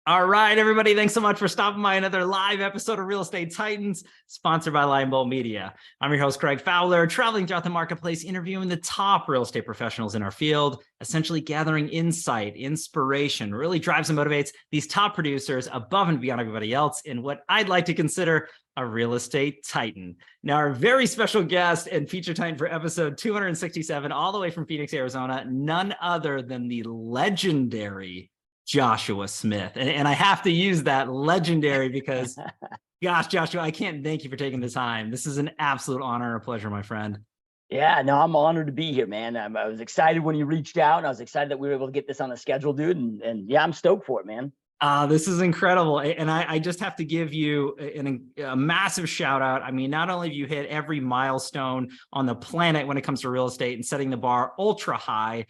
All right, everybody. Thanks so much for stopping by another live episode of Real Estate Titans, sponsored by Lion Bolt Media. I'm your host, Greg Fowler, traveling throughout the marketplace, interviewing the top real estate professionals in our field, essentially gathering insight, inspiration, really drives and motivates these top producers above and beyond everybody else in what I'd like to consider a real estate titan. Now, our very special guest and feature titan for episode 267, all the way from Phoenix, Arizona, none other than the legendary Joshua Smith. And I have to use that legendary because, gosh, Joshua, I can't thank you for taking the time. This is an absolute honor and a pleasure, my friend. Yeah, no, I'm honored to be here, man. I was excited when you reached out, and I was excited that we were able to get this on the schedule, dude. And yeah, I'm stoked for it, man. This is incredible. And I just have to give you a massive shout out. I mean, not only have you hit every milestone on the planet when it comes to real estate and setting the bar ultra high,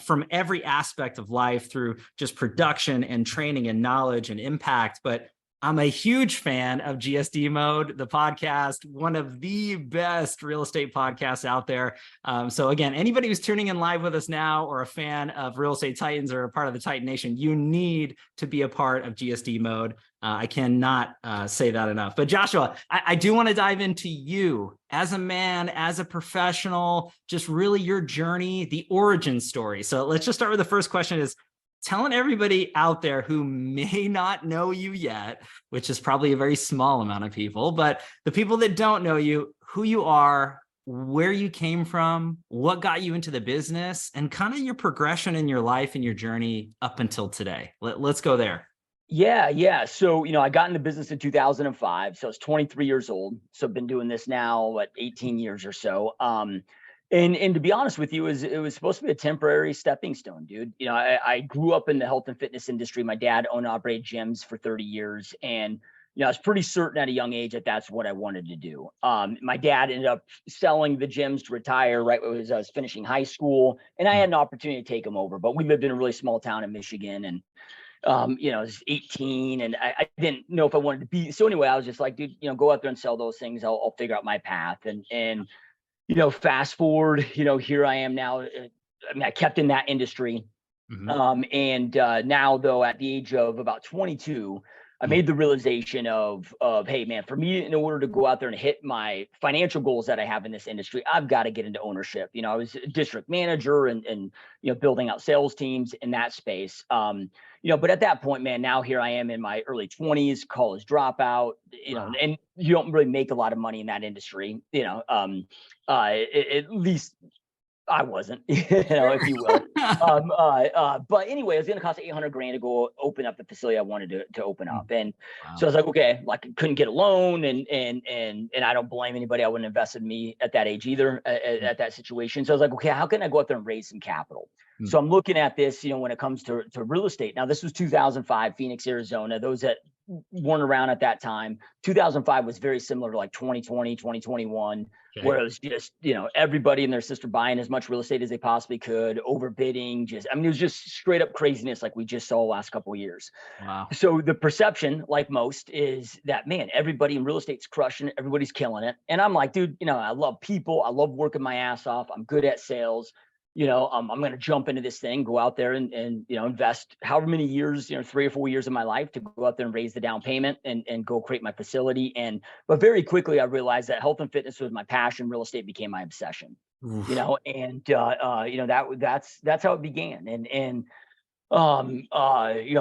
from every aspect of life through just production and training and knowledge and impact. But I'm a huge fan of GSD Mode, the podcast, one of the best real estate podcasts out there. So again, anybody who's tuning in live with us now or a fan of Real Estate Titans or a part of the Titan Nation, you need to be a part of GSD Mode. I cannot say that enough. But Joshua, I do want to dive into you as a man, as a professional, just really your journey, the origin story. So let's just start with the first question is, telling everybody out there who may not know you yet, which is probably a very small amount of people, but the people that don't know you, who you are, where you came from, what got you into the business, and kind of your progression in your life and your journey up until today. Let's go there. Yeah. So, I got into business in 2005. So I was 23 years old. So I've been doing this now, 18 years or so. And to be honest with you, it was supposed to be a temporary stepping stone, dude. I grew up in the health and fitness industry. My dad owned and operated gyms for 30 years. And, I was pretty certain at a young age that that's what I wanted to do. My dad ended up selling the gyms to retire right as I was finishing high school. And I had an opportunity to take him over. But we lived in a really small town in Michigan. And, I was 18 and I didn't know if I wanted to be. So anyway, I was just like, dude, go out there and sell those things. I'll figure out my path. And fast forward, here I am now. I kept in that industry. Mm-hmm. Now though, at the age of about 22, I made the realization of, hey man, for me, in order to go out there and hit my financial goals that I have in this industry, I've got to get into ownership. I was a district manager and building out sales teams in that space. But at that point, man, now here I am in my early 20s, college dropout, Wow. and you don't really make a lot of money in that industry, at least I wasn't, if you will. But anyway, it was going to cost $800,000 to go open up the facility I wanted to open up. And Wow. so I was like, okay, I couldn't get a loan and I don't blame anybody. I wouldn't invest in me at that age either, at that situation. So I was like, okay, how can I go out there and raise some capital? So I'm looking at this, when it comes to real estate. Now, this was 2005, Phoenix, Arizona. Those that weren't around at that time, 2005 was very similar to like 2020, 2021, Okay. where it was just, everybody and their sister buying as much real estate as they possibly could, overbidding, it was just straight up craziness like we just saw last couple of years. Wow. So the perception, like most, is that, man, everybody in real estate's crushing it, everybody's killing it. And I'm like, dude, I love people. I love working my ass off. I'm good at sales. I'm going to jump into this thing, go out there and invest however many years, 3 or 4 years of my life to go out there and raise the down payment and go create my facility. But very quickly I realized that health and fitness was my passion. Real estate became my obsession, Oof. That's how it began.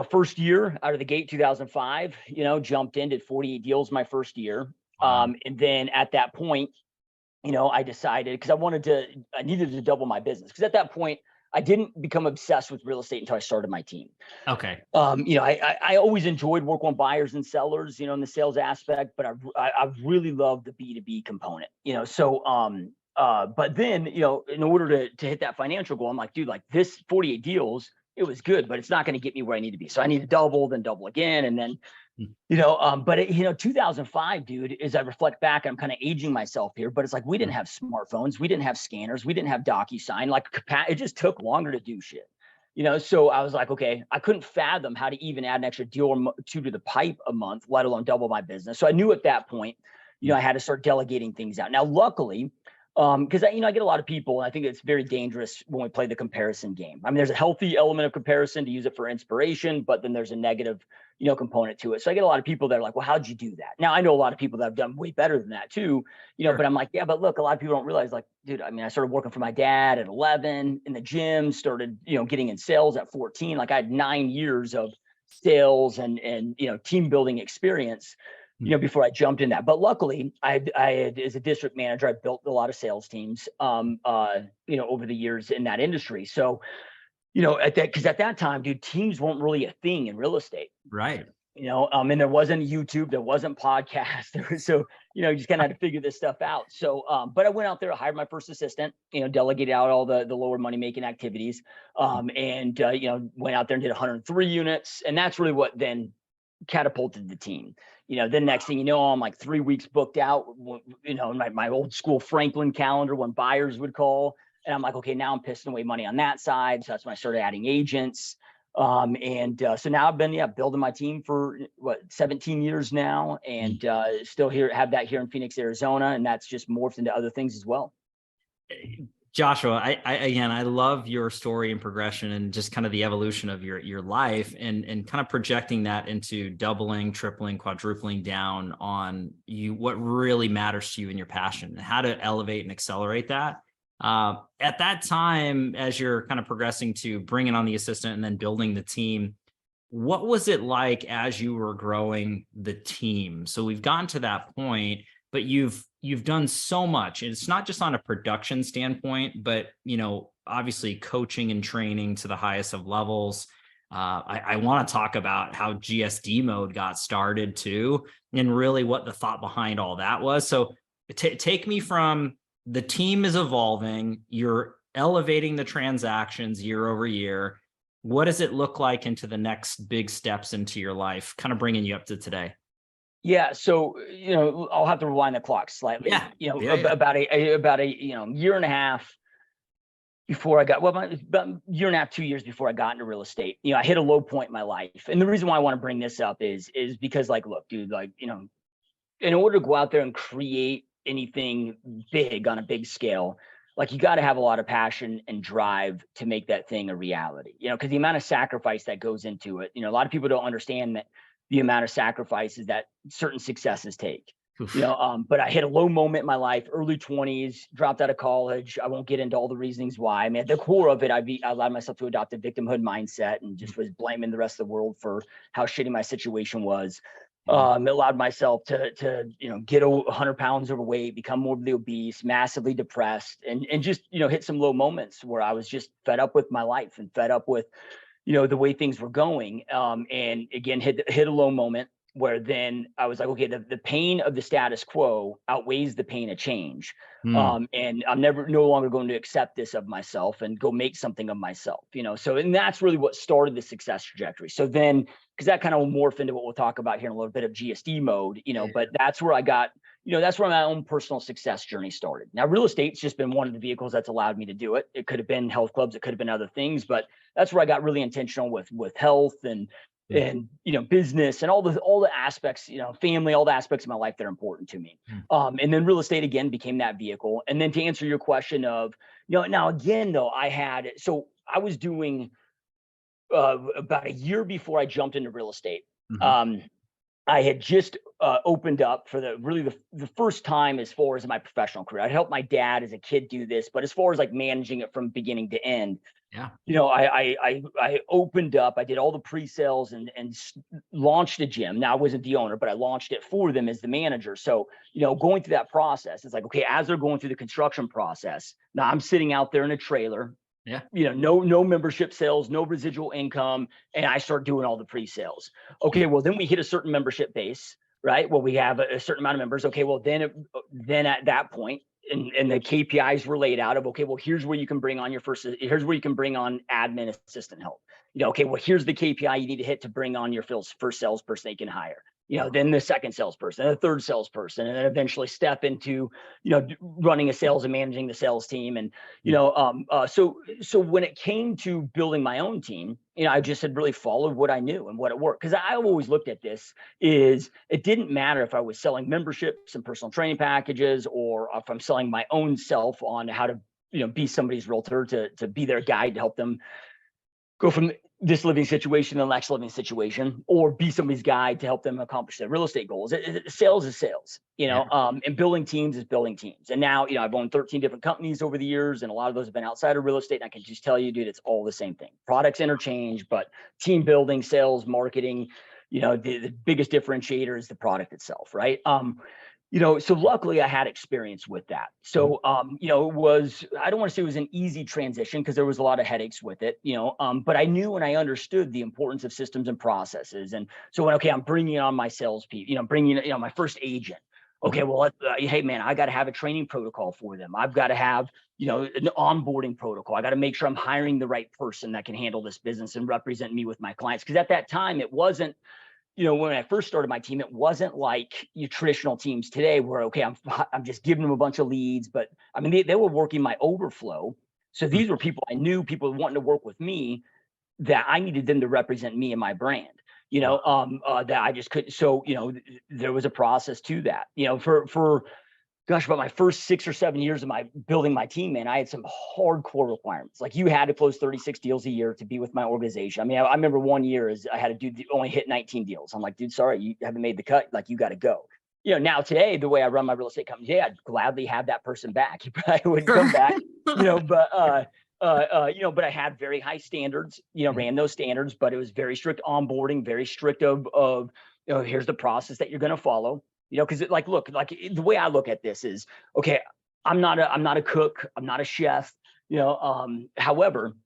First year out of the gate, 2005, jumped in, did 48 deals my first year. Wow. And then at that point, I decided, because I needed to double my business. Because at that point, I didn't become obsessed with real estate until I started my team. Okay. I always enjoyed working with buyers and sellers, in the sales aspect, but I really loved the B2B component, but then, in order to hit that financial goal, I'm like, dude, like this 48 deals, it was good, but it's not going to get me where I need to be. So I need to double, then double again. And then, 2005, dude, as I reflect back, I'm kind of aging myself here, but it's like, we didn't have smartphones. We didn't have scanners. We didn't have DocuSign. Like it just took longer to do shit, so I was like, okay, I couldn't fathom how to even add an extra deal or two to the pipe a month, let alone double my business. So I knew at that point, I had to start delegating things out. Now, luckily, Because I get a lot of people, and I think it's very dangerous when we play the comparison game. I mean, there's a healthy element of comparison to use it for inspiration, but then there's a negative, component to it. So I get a lot of people that are like, well, how'd you do that? Now I know a lot of people that have done way better than that too, Sure. but I'm like, yeah, but look, a lot of people don't realize, like, dude, I mean, I started working for my dad at 11 in the gym, started, getting in sales at 14. Like I had 9 years of sales and team building experience, before I jumped in that. But luckily, I had, as a district manager, I built a lot of sales teams, over the years in that industry. So, because at that time, dude, teams weren't really a thing in real estate. Right. And there wasn't YouTube, there wasn't podcast. So, you just kind of had to figure this stuff out. So, but I went out there, I hired my first assistant, delegated out all the lower money making activities, and went out there and did 103 units. And that's really what then catapulted the team. Then next thing you know, I'm like 3 weeks booked out, my old school Franklin calendar when buyers would call. And I'm like, okay, now I'm pissing away money on that side. So that's when I started adding agents. So now I've been, building my team for 17 years now, and still have that here in Phoenix, Arizona. And that's just morphed into other things as well. Joshua, I love your story and progression and just kind of the evolution of your life and kind of projecting that into doubling, tripling, quadrupling down on what really matters to you and your passion and how to elevate and accelerate that. At that time, as you're kind of progressing to bringing on the assistant and then building the team, what was it like as you were growing the team? So we've gotten to that point, but you've done so much, and it's not just on a production standpoint, but obviously coaching and training to the highest of levels. I want to talk about how GSD mode got started too, and really what the thought behind all that was. So take me from the team is evolving, you're elevating the transactions year over year. What does it look like into the next big steps into your life, kind of bringing you up to today? Yeah. So, I'll have to rewind the clock slightly. About a year and a half before I got, about a year and a half, 2 years before I got into real estate, I hit a low point in my life. And the reason why I want to bring this up is because, like, look, dude, like, in order to go out there and create anything big on a big scale, like, you got to have a lot of passion and drive to make that thing a reality, because the amount of sacrifice that goes into it, a lot of people don't understand that the amount of sacrifices that certain successes take. But I hit a low moment in my life, early 20s, dropped out of college. I won't get into all the reasons why. I mean, at the core of it, I allowed myself to adopt a victimhood mindset and just was blaming the rest of the world for how shitty my situation was. Allowed myself to get 100 pounds overweight, become morbidly obese, massively depressed, and just, hit some low moments where I was just fed up with my life and fed up with, the way things were going. And again, hit a low moment where then I was like, okay, the pain of the status quo outweighs the pain of change. And I'm no longer going to accept this of myself and go make something of myself, so, and that's really what started the success trajectory. So then, because that kind of will morph into what we'll talk about here in a little bit of GSD mode, but that's where I got, that's where my own personal success journey started. Now, real estate's just been one of the vehicles that's allowed me to do it. It could have been health clubs, it could have been other things, but that's where I got really intentional with health and business and all the aspects, family, all the aspects of my life that are important to me. And then real estate again became that vehicle. And then to answer your question of, now again, though, I was doing about a year before I jumped into real estate. I had just opened up for the first time as far as my professional career. I helped my dad as a kid do this, but as far as like managing it from beginning to end, I opened up, I did all the pre-sales and launched a gym. Now, I wasn't the owner, but I launched it for them as the manager. So, going through that process, it's like, okay, as they're going through the construction process, now I'm sitting out there in a trailer, no membership sales, no residual income. And I start doing all the pre-sales. Okay, well, then we hit a certain membership base, right? Well, we have a certain amount of members. Okay, well, then at that point, and the KPIs were laid out of, okay, well, here's where you can bring on here's where you can bring on admin assistant help. Okay, well, here's the KPI you need to hit to bring on your first salesperson they can hire. then the second salesperson, the third salesperson, and then eventually step into, running a sales and managing the sales team. And, so when it came to building my own team, I just had really followed what I knew and what it worked. Cause I always looked at this is it didn't matter if I was selling memberships and personal training packages, or if I'm selling my own self on how to, be somebody's realtor, to be their guide to help them go from this living situation to the next living situation, or be somebody's guide to help them accomplish their real estate goals. Sales is sales, and building teams is building teams. And now, I've owned 13 different companies over the years, and a lot of those have been outside of real estate. And I can just tell you, dude, it's all the same thing. Products interchange, but team building, sales, marketing, the biggest differentiator is the product itself, right? So luckily I had experience with that. So, it was, I don't want to say it was an easy transition because there was a lot of headaches with it, but I knew and I understood the importance of systems and processes. And so when, I'm bringing on my salespeople, bringing, my first agent. Okay, well, hey man, I got to have a training protocol for them. I've got to have, an onboarding protocol. I got to make sure I'm hiring the right person that can handle this business and represent me with my clients. Because at that time, it wasn't, when I first started my team, it wasn't like your traditional teams today where, I'm just giving them a bunch of leads, but I mean, they were working my overflow. So these were people I knew, people wanting to work with me, that I needed them to represent me and my brand, that I just couldn't. So, there was a process to that, for about my first 6 or 7 years of my building my team, man, I had some hardcore requirements. Like you had to close 36 deals a year to be with my organization. I mean, I remember one year is I had to only hit 19 deals. I'm like, dude, sorry, you haven't made the cut. Like you got to go. Now today, the way I run my real estate company, I'd gladly have that person back. He probably wouldn't come back, but I had very high standards, ran those standards, but it was very strict onboarding, very strict of here's the process that you're going to follow. Because look, the way I look at this is, I'm not a cook, I'm not a chef, however,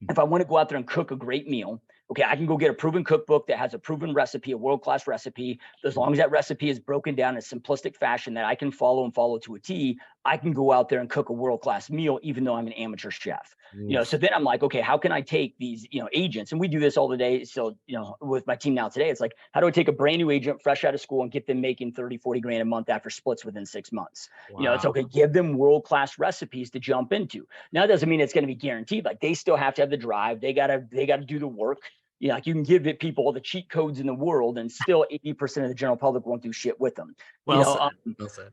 if I want to go out there and cook a great meal, I can go get a proven cookbook that has a proven recipe, a world-class recipe. As long as that recipe is broken down in a simplistic fashion that I can follow to a T, I can go out there and cook a world-class meal, even though I'm an amateur chef. So then I'm like, how can I take these, agents? And we do this all the day. So, with my team now today, it's like, how do I take a brand new agent fresh out of school and get them making 30, 40 grand a month after splits within 6 months? Wow. It's give them world-class recipes to jump into. Now, it doesn't mean it's going to be guaranteed. Like they still have to have the drive. They gotta do the work. Like you can give people all the cheat codes in the world and still 80% of the general public won't do shit with them. Well said.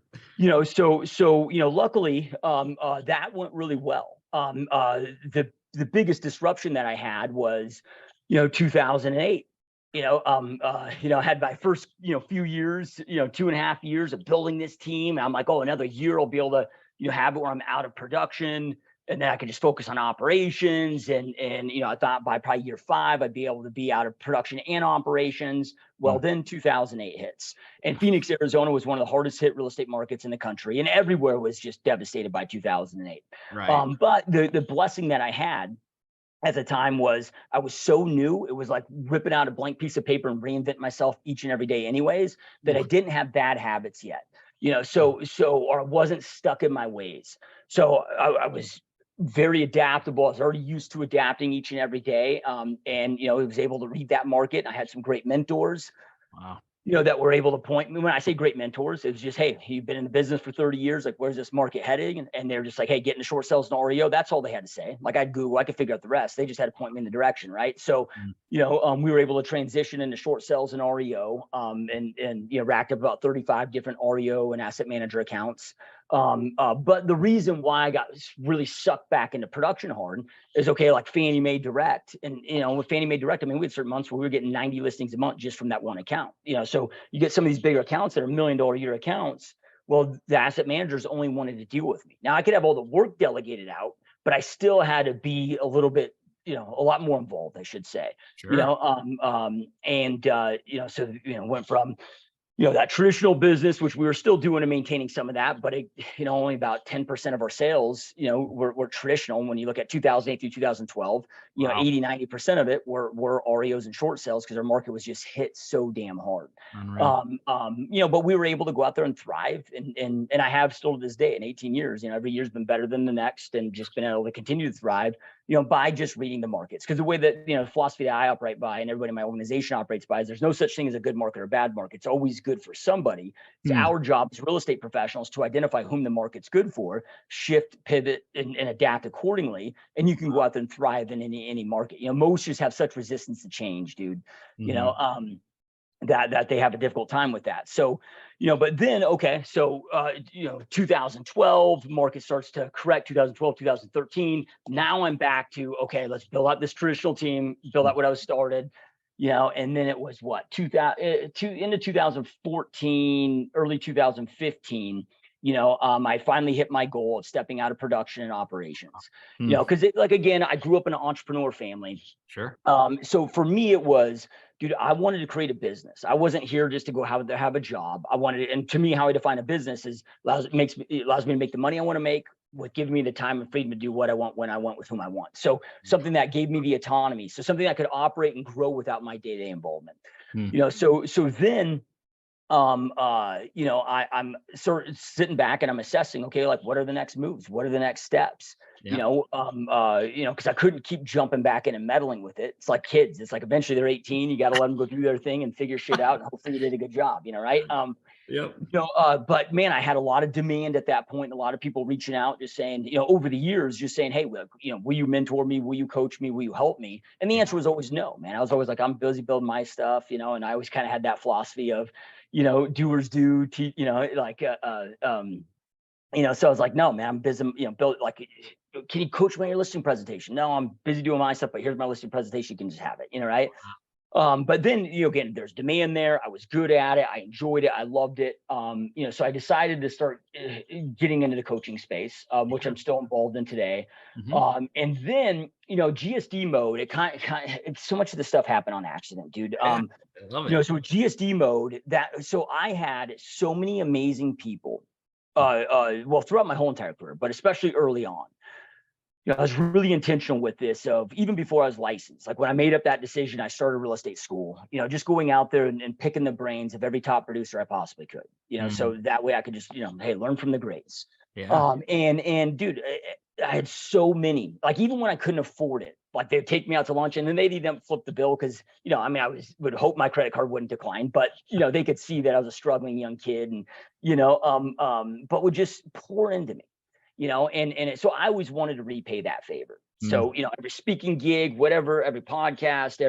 So luckily, that went really well. The biggest disruption that I had was, 2008. I had my first, few years, 2.5 years of building this team. And I'm like, another year I'll be able to, have it where I'm out of production. And then I could just focus on operations. And I thought by probably year 5, I'd be able to be out of production and operations. Well, then 2008 hits. And Phoenix, Arizona was one of the hardest hit real estate markets in the country. And everywhere was just devastated by 2008. Right. But the blessing that I had at the time was I was so new. It was like ripping out a blank piece of paper and reinvent myself each and every day anyways, that I didn't have bad habits yet. Or I wasn't stuck in my ways. So I was very adaptable. I was already used to adapting each and every day. And I was able to read that market. I had some great mentors. Wow. That were able to point me. When I say great mentors, it was just, hey, you've been in the business for 30 years. Like, where's this market heading? And they're just like, hey, get into short sales and REO. That's all they had to say. Like I'd Google, I could figure out the rest. They just had to point me in the direction. Right. So, we were able to transition into short sales and REO, and racked up about 35 different REO and asset manager accounts. But the reason why I got really sucked back into production hard is like Fannie Mae Direct. And, with Fannie Mae Direct, I mean, we had certain months where we were getting 90 listings a month just from that one account, so you get some of these bigger accounts that are $1 million a year accounts. Well, the asset managers only wanted to deal with me. Now I could have all the work delegated out, but I still had to be a little bit, a lot more involved, I should say. Sure. Went from, that traditional business, which we were still doing and maintaining some of that, but only about 10% of our sales, were traditional. When you look at 2008 through 2012, wow. 80-90% of it were REOs and short sales because our market was just hit so damn hard. But we were able to go out there and thrive, and I have still to this day in 18 years, every year's been better than the next, and just been able to continue to thrive. by just reading the markets. Because the way that, the philosophy that I operate by and everybody in my organization operates by is there's no such thing as a good market or a bad market. It's always good for somebody. It's our job as real estate professionals to identify whom the market's good for, shift, pivot, and adapt accordingly. And you can go out there and thrive in any market. Most just have such resistance to change, dude. That they have a difficult time with that. So, but then, okay, so, 2012, market starts to correct, 2012, 2013. Now I'm back to, okay, let's build out this traditional team, build out what I was started, and then it was what, into 2014, early 2015, I finally hit my goal of stepping out of production and operations, because again, I grew up in an entrepreneur family. Sure. So for me, it was, dude, I wanted to create a business. I wasn't here just to go have a job. I wanted, and to me, how I define a business is allows me to make the money I want to make, with giving me the time and freedom to do what I want, when I want, with whom I want. So something that gave me the autonomy. So something that could operate and grow without my day-to-day involvement. So then, I'm sort of sitting back and I'm assessing, okay, like, what are the next moves? What are the next steps? Because I couldn't keep jumping back in and meddling with it. It's like kids. It's like eventually they're 18. You got to let them go through their thing and figure shit out. And hopefully you did a good job, right? But man, I had a lot of demand at that point. And a lot of people reaching out, just saying, over the years, just saying, hey, will you mentor me? Will you coach me? Will you help me? And the answer was always no, man. I was always like, I'm busy building my stuff, and I always kind of had that philosophy of, doers do, so I was like, no, man, I'm busy, build, like, can you coach me on your listing presentation? No, I'm busy doing my stuff, but here's my listing presentation. You can just have it, right? But then, again, there's demand there. I was good at it. I enjoyed it. I loved it. So I decided to start getting into the coaching space, which I'm still involved in today. And then, GSD mode, so much of this stuff happened on accident, dude. I love it. So GSD mode, so I had so many amazing people, well, throughout my whole entire career, but especially early on. I was really intentional with this, of even before I was licensed. Like when I made up that decision, I started real estate school, just going out there and picking the brains of every top producer I possibly could, so that way I could just, hey, learn from the greats. And dude, I had so many, like, even when I couldn't afford it, like they'd take me out to lunch and then they'd even flip the bill. Cause I would hope my credit card wouldn't decline, but they could see that I was a struggling young kid and, but would just pour into me. So I always wanted to repay that favor. So, every speaking gig, whatever, every podcast,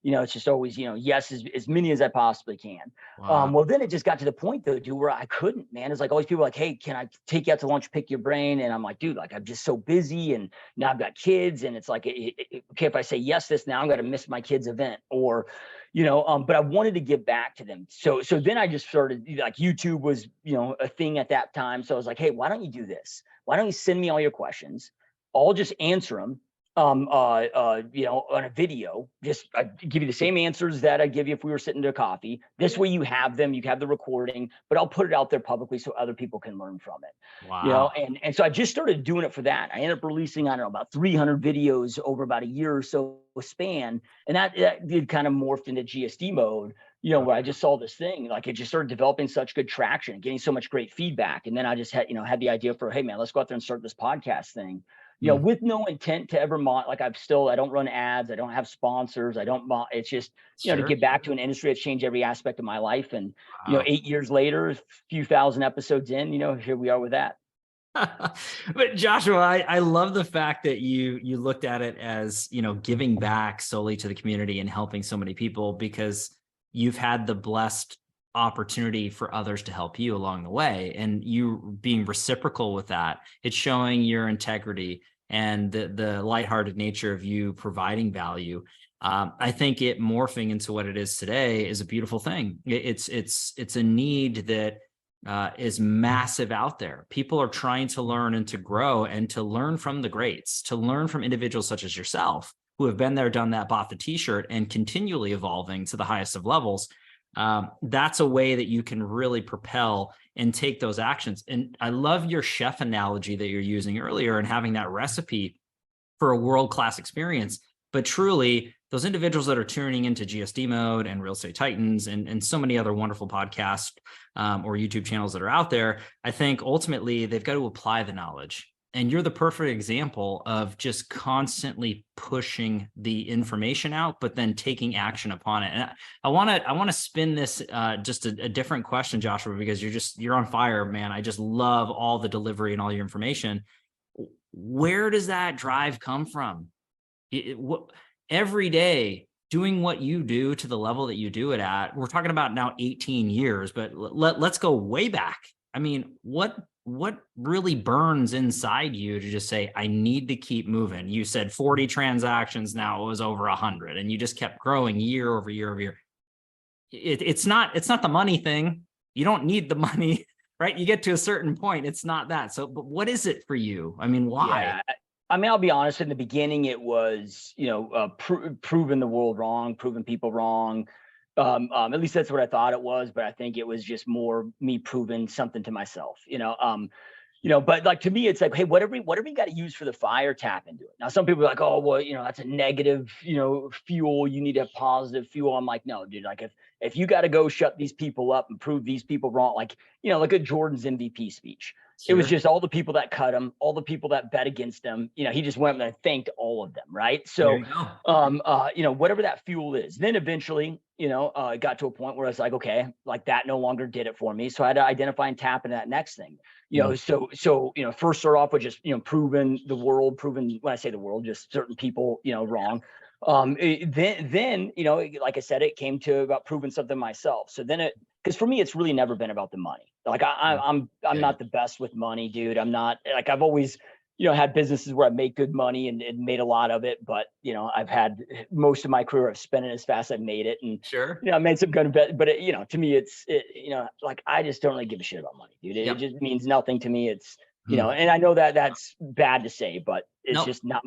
it's just always, yes, as many as I possibly can. Wow. Well, then it just got to the point though, dude, where I couldn't, man. It's like all these people are like, hey, can I take you out to lunch, pick your brain? And I'm like, dude, like, I'm just so busy and now I've got kids. And it's like, okay, if I say yes, this now I'm going to miss my kid's event or, but I wanted to give back to them. So then I just started, like, YouTube was, a thing at that time. So I was like, hey, why don't you do this? Why don't you send me all your questions? I'll just answer them, on a video. Just I give you the same answers that I give you if we were sitting to coffee. This way you have them, you have the recording, but I'll put it out there publicly so other people can learn from it. Wow. And so I just started doing it for that. I ended up releasing, I don't know, about 300 videos over about a year or so span. And that did kind of morphed into GSD mode, where I just saw this thing, like it just started developing such good traction, getting so much great feedback. And then I just had the idea for, hey man, let's go out there and start this podcast thing, with no intent to ever like I don't run ads. I don't have sponsors. It's just, to get back to an industry that's changed every aspect of my life. And, 8 years later, a few thousand episodes in, here we are with that. But Joshua, I love the fact that you looked at it as, giving back solely to the community and helping so many people, because you've had the blessed opportunity for others to help you along the way, and you being reciprocal with that. It's showing your integrity and the lighthearted nature of you providing value. I think it morphing into what it is today is a beautiful thing. It's a need that is massive out there. People are trying to learn and to grow and to learn from the greats, to learn from individuals such as yourself who have been there, done that, bought the t-shirt, and continually evolving to the highest of levels. That's a way that you can really propel and take those actions. And I love your chef analogy that you're using earlier and having that recipe for a world-class experience. But truly, those individuals that are tuning into GSD Mode and Real Estate Titans and so many other wonderful podcasts or YouTube channels that are out there, I think ultimately they've got to apply the knowledge. And you're the perfect example of just constantly pushing the information out, but then taking action upon it. And I want to spin this just a different question, Joshua, because you're on fire, man. I just love all the delivery and all your information. Where does that drive come from? Every day doing what you do to the level that you do it at. We're talking about now 18 years, but let's go way back. I mean, what really burns inside you to just say, I need to keep moving? You said 40 transactions, now it was over 100, and you just kept growing year over year over year. It's not the money thing. You don't need the money, right? You get to a certain point, it's not that. So, but what is it for you? I mean, why? Yeah. I mean, I'll be honest, in the beginning, it was, proving the world wrong, proving people wrong. At least that's what I thought it was, but I think it was just more me proving something to myself, but like, to me, it's like, hey, whatever you got to use for the fire, tap into it. Now, some people are like, oh, well, that's a negative, fuel. You need to have positive fuel. I'm like, no, dude, like if you got to go shut these people up and prove these people wrong, like, look at Jordan's MVP speech. It was just all the people that cut him, all the people that bet against him. He just went and thanked all of them. Right. So, whatever that fuel is, then eventually, it got to a point where I was like, okay, like that no longer did it for me. So I had to identify and tap into that next thing, so, first start off with just, proving, when I say the world, just certain people, wrong. Then, like I said, it came to about proving something myself. So then because for me, it's really never been about the money. Like I'm not the best with money, dude. I'm not, like, I've always, had businesses where I make good money and made a lot of it, but I've had most of my career, I've spent it as fast as I've made it. And Sure. I made some good bet, but to me, it's like, I just don't really give a shit about money, dude. It just means nothing to me. It's, and I know that that's bad to say, but it's just not,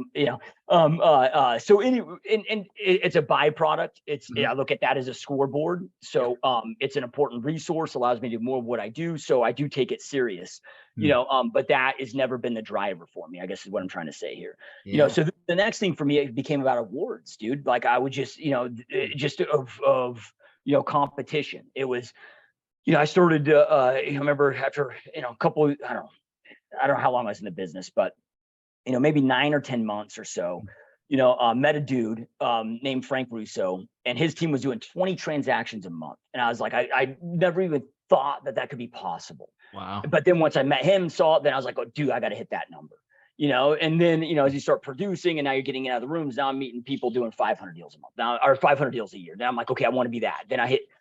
so it's a byproduct. It's, I look at that as a scoreboard. So, it's an important resource, allows me to do more of what I do. So I do take it serious, but that has never been the driver for me, I guess is what I'm trying to say here. So the next thing for me, it became about awards, dude. Like I would just, just of competition. It was, I started, I remember after, a couple, I don't know how long I was in the business, but maybe 9 or 10 months or so, met a dude named Frank Russo, and his team was doing 20 transactions a month. And I was like, I never even thought that could be possible. Wow. But then once I met him, saw it, then I was like, oh, dude, I got to hit that number. And then, as you start producing and now you're getting out of the rooms, now I'm meeting people doing 500 deals a month now, or 500 deals a year. Then I'm like, okay, I want to be that. Then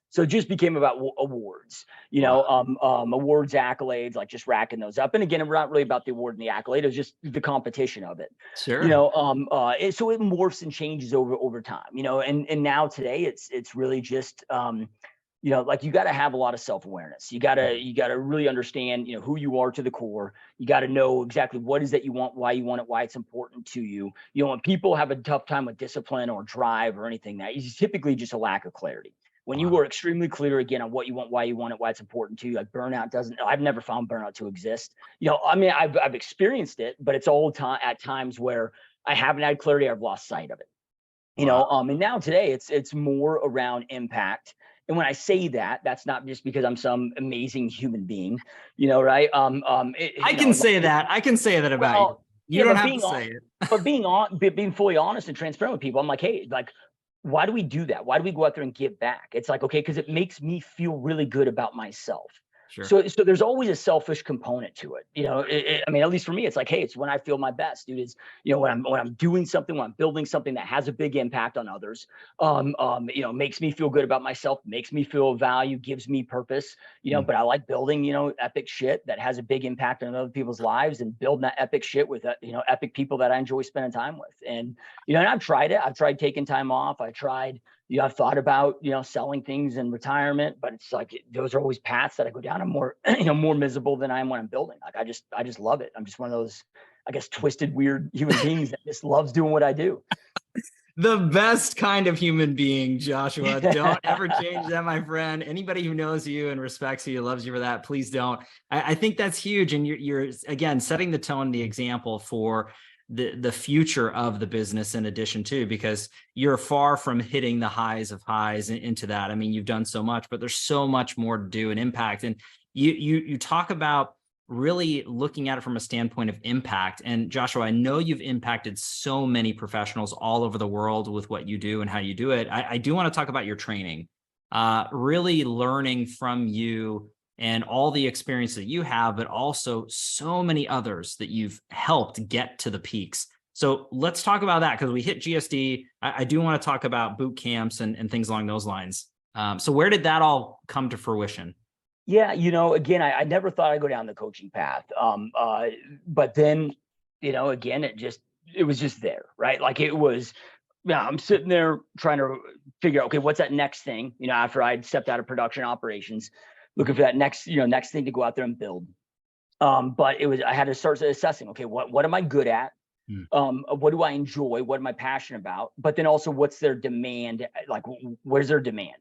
so it just became about awards, awards, accolades, like just racking those up. And again, we're not really about the award and the accolade. It was just the competition of it. Sure. So it morphs and changes over time, and now today it's really just, like you got to have a lot of self-awareness. You got to really understand, who you are to the core. You got to know exactly what is that you want, why you want it, why it's important to you. When people have a tough time with discipline or drive or anything, that is typically just a lack of clarity. When you were extremely clear again on what you want, why you want it, why it's important to you, like burnout I've never found burnout to exist. I mean, I've experienced it, but it's all at times where I haven't had clarity. I've lost sight of it, and now today it's more around impact. And when I say that, that's not just because I'm some amazing human being, right? I can say that. I can say that about you. You don't have to say it. But being fully honest and transparent with people, I'm like, hey, like, why do we do that? Why do we go out there and give back? It's like, okay, because it makes me feel really good about myself. Sure. So there's always a selfish component to it. I mean, at least for me, it's like, hey, it's when I feel my best, dude. It's, when I'm doing something, when I'm building something that has a big impact on others, makes me feel good about myself, makes me feel value, gives me purpose, but I like building, epic shit that has a big impact on other people's lives and building that epic shit with, epic people that I enjoy spending time with. And, and I've tried it. I've tried taking time off. I tried, I've thought about, selling things in retirement, but it's like, those are always paths that I go down. I'm more, more miserable than I am when I'm building. Like, I just love it. I'm just one of those, I guess, twisted, weird human beings that just loves doing what I do. The best kind of human being, Joshua. Don't ever change that, my friend. Anybody who knows you and respects you, loves you for that, please don't. I think that's huge. And you're again, setting the tone, the example for the future of the business in addition to, because you're far from hitting the highs of highs into that. I mean, you've done so much, but there's so much more to do and impact. And you talk about really looking at it from a standpoint of impact. And Joshua, I know you've impacted so many professionals all over the world with what you do and how you do it. I do want to talk about your training, really learning from you and all the experience that you have, but also so many others that you've helped get to the peaks. So let's talk about that, because we hit GSD. I do want to talk about boot camps and things along those lines. So where did that all come to fruition? Yeah, again, I never thought I'd go down the coaching path. But then, again, it was just there, right? Like it was, yeah, I'm sitting there trying to figure out, okay, what's that next thing, after I'd stepped out of production operations, looking for that next thing to go out there and build. But I had to start assessing, okay, what am I good at? What do I enjoy? What am I passionate about? But then also, what's their demand? Like, where's their demand?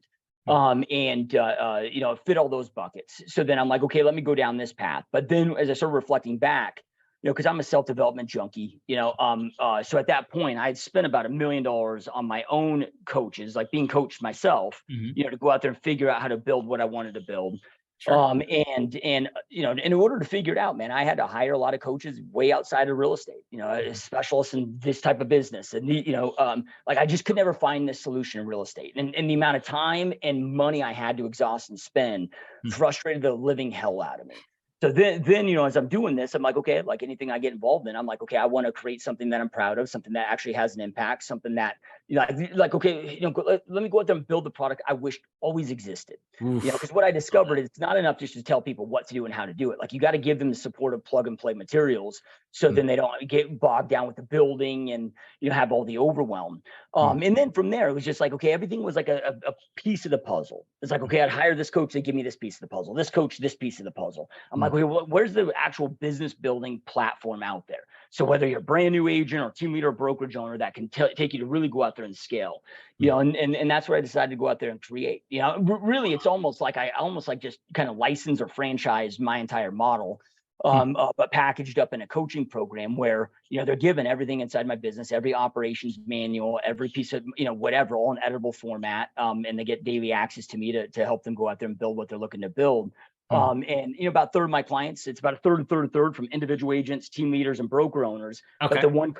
It fit all those buckets. So then I'm like, okay, let me go down this path. But then as I started reflecting back, because I'm a self-development junkie, so at that point I had spent about $1 million on my own coaches, like being coached myself, to go out there and figure out how to build what I wanted to build. Sure. In order to figure it out, man, I had to hire a lot of coaches way outside of real estate, specialists in this type of business. And, I just could never find this solution in real estate. And the amount of time and money I had to exhaust and spend frustrated the living hell out of me. So then, as I'm doing this, I'm like, okay, like anything I get involved in, I'm like, okay, I want to create something that I'm proud of, something that actually has an impact, something that, okay, let me go out there and build the product I wished always existed. Because what I discovered is it's not enough just to tell people what to do and how to do it. Like, you got to give them the supportive plug and play materials, so then they don't get bogged down with the building and, have all the overwhelm. And then from there, it was just like, okay, everything was like a piece of the puzzle. It's like, okay, I'd hire this coach to give me this piece of the puzzle, this coach, this piece of the puzzle. I'm like, okay, where's the actual business building platform out there? So whether you're a brand new agent or team leader or brokerage owner, that can take you to really go out there and scale, and that's where I decided to go out there and create. Really, it's almost like I just kind of license or franchise my entire model, but packaged up in a coaching program where, they're given everything inside my business, every operations manual, every piece of, whatever, all in editable format. And they get daily access to me to help them go out there and build what they're looking to build. About a third of my clients, it's about a third from individual agents, team leaders, and broker owners. Okay. But the one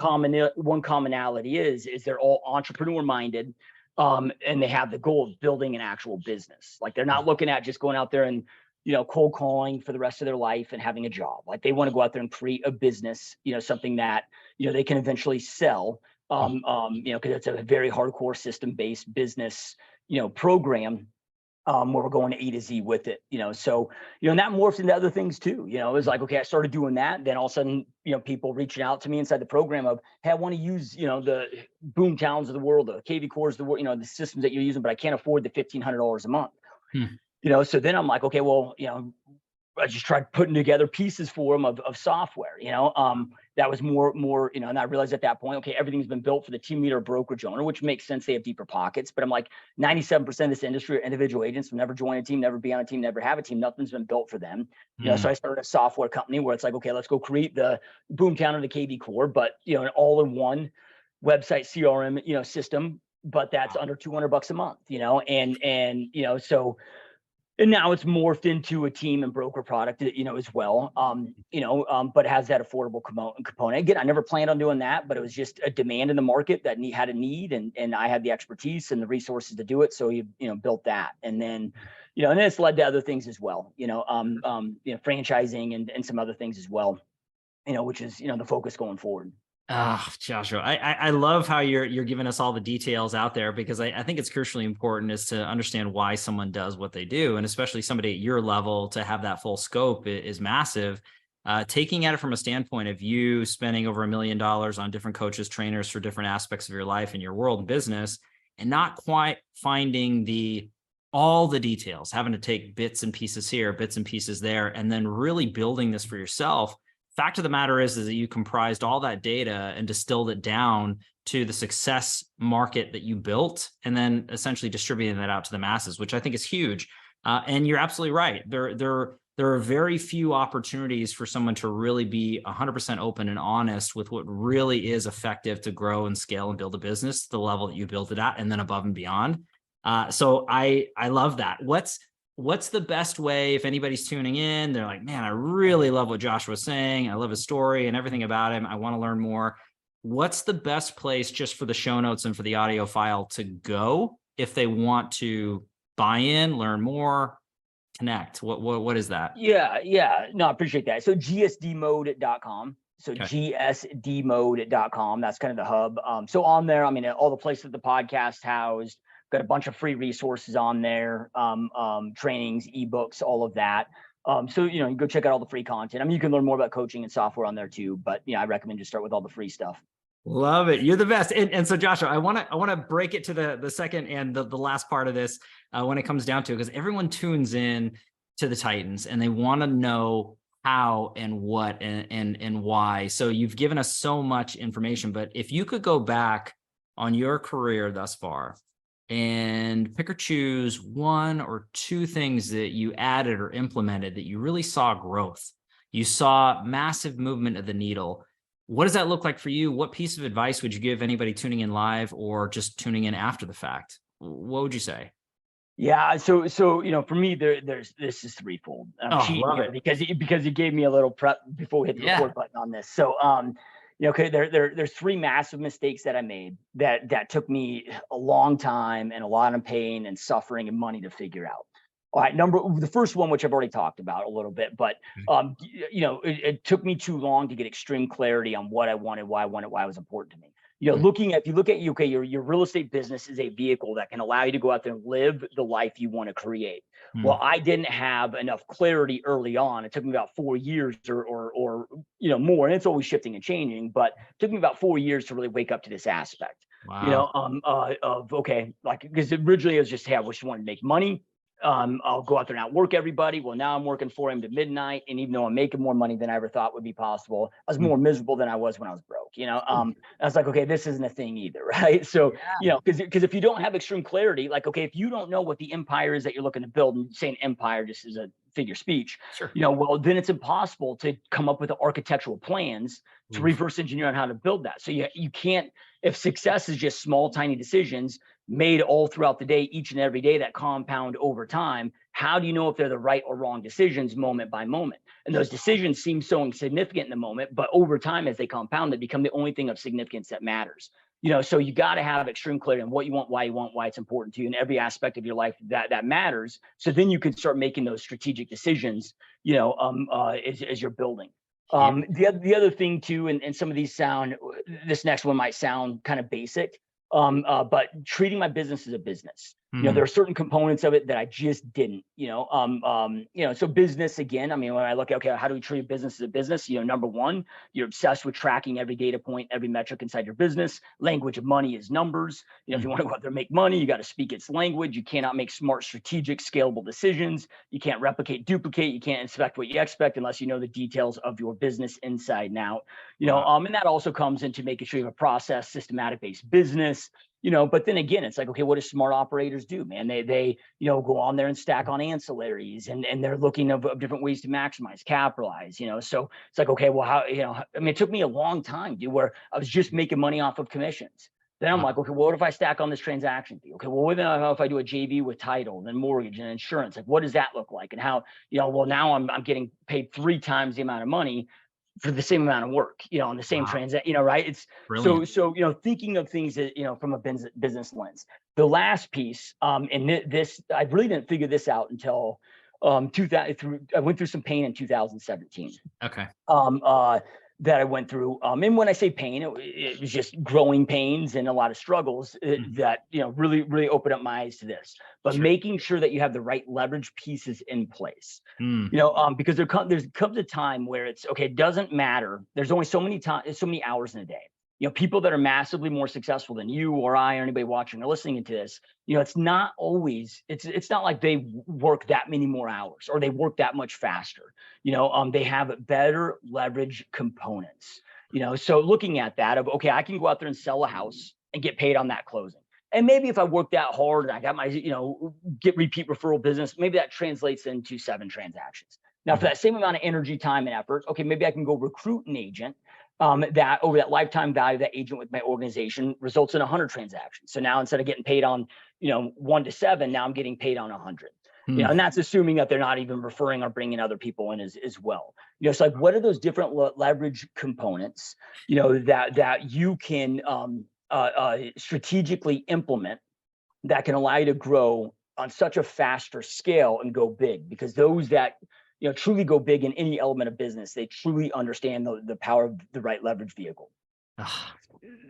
commonality is they're all entrepreneur minded. And they have the goal of building an actual business. Like, they're not looking at just going out there and, cold calling for the rest of their life and having a job. Like, they want to go out there and create a business, something that, they can eventually sell, because it's a very hardcore system-based business, program, where we're going to A to Z with it, so, and that morphed into other things too. It was like, okay, I started doing that. Then all of a sudden, people reaching out to me inside the program of, hey, I want to use, the boom towns of the world, the KV cores of the world, the systems that you're using, but I can't afford the $1,500 a month. So then I'm like, okay, well, I just tried putting together pieces for them of software, that was more, and I realized at that point, okay, everything's been built for the team leader or brokerage owner, which makes sense. They have deeper pockets, but I'm like, 97% of this industry are individual agents who never join a team, never be on a team, never have a team. Nothing's been built for them. So I started a software company where it's like, okay, let's go create the Boomtown or the KV core, but, an all-in-one website CRM, system, but that's under $200 a month, so. And now it's morphed into a team and broker product, as well, but it has that affordable component. Again, I never planned on doing that, but it was just a demand in the market that had a need, and I had the expertise and the resources to do it. So you built that, and then, and then it's led to other things as well, franchising and some other things as well, which is, the focus going forward. Joshua, I love how you're giving us all the details out there, because I think it's crucially important is to understand why someone does what they do. And especially somebody at your level, to have that full scope is massive. Taking at it from a standpoint of you spending over $1 million on different coaches, trainers for different aspects of your life and your world and business, and not quite finding all the details, having to take bits and pieces here, bits and pieces there, and then really building this for yourself. Fact of the matter is that you comprised all that data and distilled it down to the success market that you built, and then essentially distributing that out to the masses, which I think is huge. And you're absolutely right. There are very few opportunities for someone to really be 100% open and honest with what really is effective to grow and scale and build a business to the level that you built it at, and then above and beyond. So I love that. what's the best way if anybody's tuning in, they're like, man, I really love what Josh was saying. I love his story and everything about him. I want to learn more. What's the best place just for the show notes and for the audio file to go if they want to buy in, learn more, connect? What is that? Yeah. No, I appreciate that. So gsdmode.com. So Okay. gsdmode.com. That's kind of the hub. So on there, I mean, all the places the podcast housed, got a bunch of free resources on there, trainings, ebooks, all of that. So, you know, you go check out all the free content. I mean, you can learn more about coaching and software on there too, but I recommend just start with all the free stuff. Love it. You're the best. And so Joshua, I want to break it to the second and the last part of this when it comes down to it, because everyone tunes in to the Titans and they want to know how and what and why. So you've given us so much information, but if you could go back on your career thus far and pick or choose one or two things that you added or implemented that you really saw growth, you saw massive movement of the needle. What does that look like for you? What piece of advice would you give anybody tuning in live or just tuning in after the fact? What would you say? Yeah, so for me, this is threefold. I'm cheating Love here it. because you gave me a little prep before we hit the record button on this. So okay, there's three massive mistakes that I made that took me a long time and a lot of pain and suffering and money to figure out. All right, the first one, which I've already talked about a little bit, but it took me too long to get extreme clarity on what I wanted, why it was important to me. If you look at your real estate business is a vehicle that can allow you to go out there and live the life you want to create. Well, I didn't have enough clarity early on. It took me about 4 years or more, and it's always shifting and changing, but it took me about 4 years to really wake up to this aspect. Wow. Because originally it was just, hey, I just wanted to make money. I'll go out there and outwork everybody. Well, now I'm working 4 a.m. to midnight. And even though I'm making more money than I ever thought would be possible, I was more miserable than I was when I was broke. I was like, okay, this isn't a thing either. Right. So, because if you don't have extreme clarity, like, okay, if you don't know what the empire is that you're looking to build, and saying empire just as a figure speech, sure. Well, then it's impossible to come up with the architectural plans to reverse engineer on how to build that. So you can't, if success is just small, tiny decisions made all throughout the day, each and every day that compound over time, how do you know if they're the right or wrong decisions moment by moment? And those decisions seem so insignificant in the moment, but over time, as they compound, they become the only thing of significance that matters. So you got to have extreme clarity on what you want, why it's important to you in every aspect of your life that matters. So then you can start making those strategic decisions, as you're building. The other thing too, and some of these this next one might sound kind of basic, but treating my business as a business. There are certain components of it that I just didn't, so business again, I mean, when I look at, okay, how do we treat a business as a business? Number one, you're obsessed with tracking every data point, every metric inside your business. Language of money is numbers. If you want to go out there and make money, you got to speak its language. You cannot make smart, strategic, scalable decisions. You can't replicate, duplicate. You can't inspect what you expect unless you know the details of your business inside and out. And that also comes into making sure you have a process, systematic based business. But then again, it's like, okay, what do smart operators do, man? They go on there and stack on ancillaries and they're looking of different ways to maximize, capitalize, so it's like, okay, well, how, I mean, it took me a long time, dude, where I was just making money off of commissions. Then I'm like, okay, well, what if I stack on this transaction fee? Okay, well, what if I do a JV with title, then mortgage and insurance? Like, what does that look like? And how, well, now I'm getting paid 3 times the amount of money for the same amount of work, on the same transaction, right? It's brilliant. So thinking of things that, from a business lens. The last piece, and this, I really didn't figure this out until I went through some pain in 2017. Okay. That I went through. And when I say pain, it was just growing pains and a lot of struggles that, really, really opened up my eyes to this. But making sure that you have the right leverage pieces in place, because there comes a time where it's, okay, it doesn't matter. There's only so many hours in a day. People that are massively more successful than you or I or anybody watching or listening to this, it's not always, it's not like they work that many more hours or they work that much faster. They have better leverage components, so looking at that of, okay, I can go out there and sell a house and get paid on that closing. And maybe if I work that hard and I got my, get repeat referral business, maybe that translates into 7 transactions. Now, for that same amount of energy, time, and effort, okay, maybe I can go recruit an agent that over that lifetime value, that agent with my organization results in 100 transactions. So now instead of getting paid on, 1 to 7, now I'm getting paid on 100. You know, and that's assuming that they're not even referring or bringing other people in as well. You know, it's like, what are those different leverage components, you know, that you can strategically implement that can allow you to grow on such a faster scale and go big? Because those that, you know, truly go big in any element of business, they truly understand the power of the right leverage vehicle.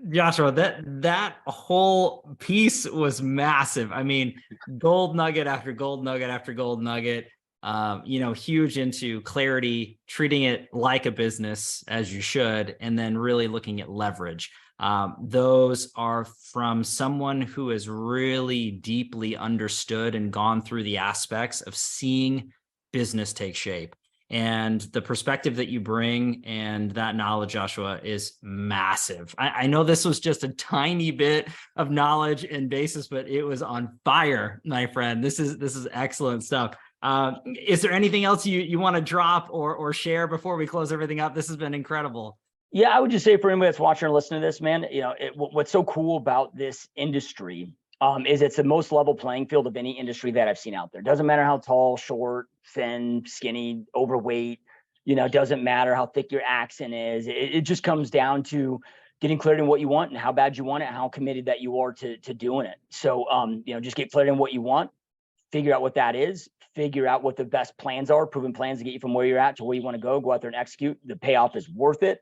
Joshua, that whole piece was massive. I mean, gold nugget after gold nugget after gold nugget. You know, huge into clarity, treating it like a business as you should, and then really looking at leverage. Those are from someone who has really deeply understood and gone through the aspects of seeing business take shape. And the perspective that you bring and that knowledge, Joshua, is massive. I know this was just a tiny bit of knowledge and basis, but it was on fire, my friend. This is excellent stuff. Is there anything else you want to drop or share before we close everything up? This has been incredible. Yeah, I would just say for anybody that's watching or listening to this, man, you know, what's so cool about this industry is it's the most level playing field of any industry that I've seen out there. Doesn't matter how tall, short, thin, skinny, overweight, you know, doesn't matter how thick your accent is. It just comes down to getting clarity on what you want and how bad you want it, and how committed that you are to doing it. So, you know, just get clarity on what you want, figure out what that is, figure out what the best plans are, proven plans to get you from where you're at to where you want to go out there and execute. The payoff is worth it.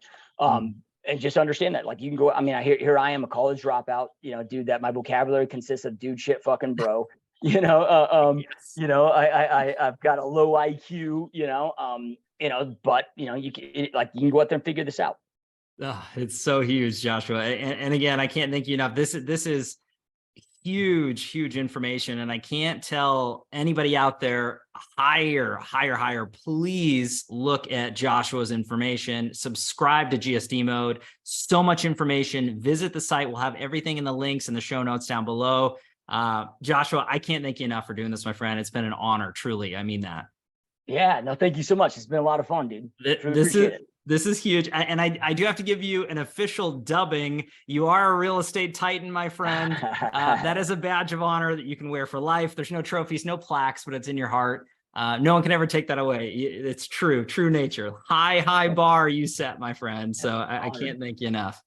And just understand that, like, you can go, I mean, here I am, a college dropout, you know, dude, that my vocabulary consists of dude, shit, fucking bro, you know, Yes. you know, I've got a low IQ, you know, but you know, you can go out there and figure this out. Oh, it's so huge, Joshua. And again, I can't thank you enough. This is huge information. And I can't tell anybody out there higher. Please look at Joshua's information, subscribe to GSD Mode. So much information. Visit the site. We'll have everything in the links in the show notes down below. Joshua, I can't thank you enough for doing this, my friend. It's been an honor, truly. I mean that. Yeah, no, thank you so much. It's been a lot of fun, dude. This is huge. And I do have to give you an official dubbing. You are a real estate titan, my friend. That is a badge of honor that you can wear for life. There's no trophies, no plaques, but it's in your heart. No one can ever take that away. It's true nature. High bar you set, my friend. So I can't thank you enough.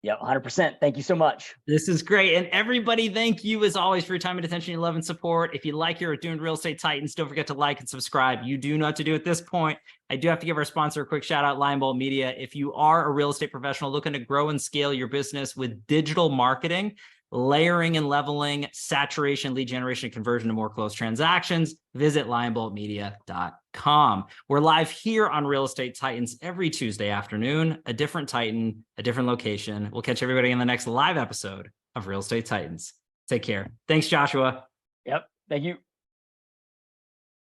Yeah, 100%. Thank you so much. This is great. And everybody, thank you as always for your time and attention, your love and support. If you like your Doing Real Estate Titans, don't forget to like and subscribe. You do know what to do at this point. I do have to give our sponsor a quick shout out, Lion Bolt Media. If you are a real estate professional looking to grow and scale your business with digital marketing, layering and leveling, saturation, lead generation, conversion to more closed transactions, visit lionboltmedia.com. We're live here on Real Estate Titans every Tuesday afternoon, a different Titan, a different location. We'll catch everybody in the next live episode of Real Estate Titans. Take care. Thanks, Joshua. Yep. Thank you.